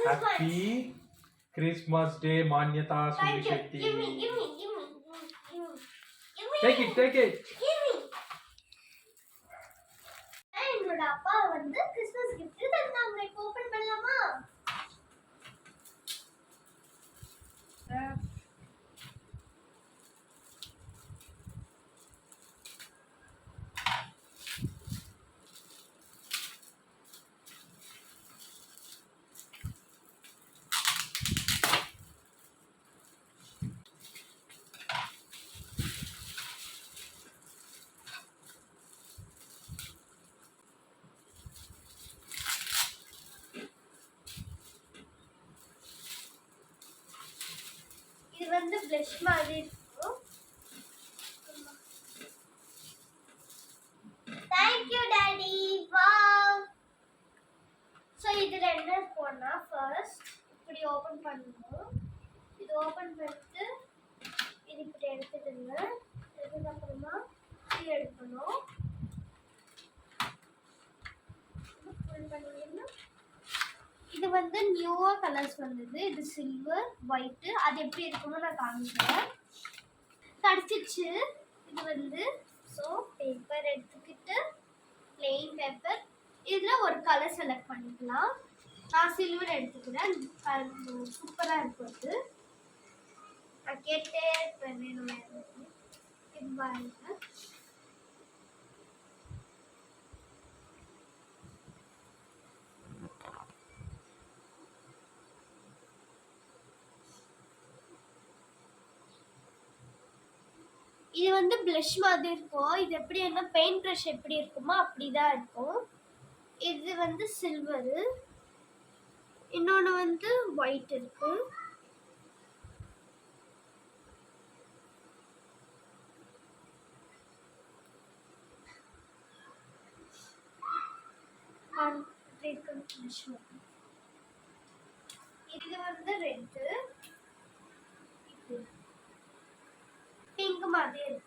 Happy Christmas Day, Manyata Sunishetty. Give me. Take it. என்னோட அப்பா வந்து கிறிஸ்மஸ் gift தந்தாங்க. இப்போ ஓபன் பண்ணலாமா? இது வந்து blush மாதிரி இருக்கும். Thank you daddy. Wow. So இது ரெண்டு போனா first இப்படி ஓபன் பண்ணனும். இது ஓபன் பண்ணிட்டு இது இப்படி எடுத்துடுங்க. அதுக்கு அப்புறமா இது எடுக்கணும். ஃபுல் பண்ணிடணும். இது வந்து நியூவா கலர்ஸ் வந்தது. இது சில்வர், ஒயிட். அது எப்படி இருக்கும்னு நான் காமிக்கிறேன். கடிச்சிச்சு. இது வந்து சோ பேப்பர் எடுத்துக்கிட்டு plain பேப்பர் இதுல ஒரு கலர் செலக்ட் பண்ணிக்கலாம். நான் சில்வர் எடுத்துக்கிறேன். சூப்பரா இருக்கும் அது. நான் கேட்டே வேணும் இது பாருங்க. இது வந்து blush மாதிரி இருக்கும். இது எப்படி என்ன பெயிண்ட் பிரஷ் எப்படி இருக்குமோ அப்படிதான் இருக்கும். இது வந்து சில்வர். இன்னொன்னு வந்து ஒயிட் இருக்கு. இது வந்து ரெட். பிங்க் மாதிரி இருக்கு.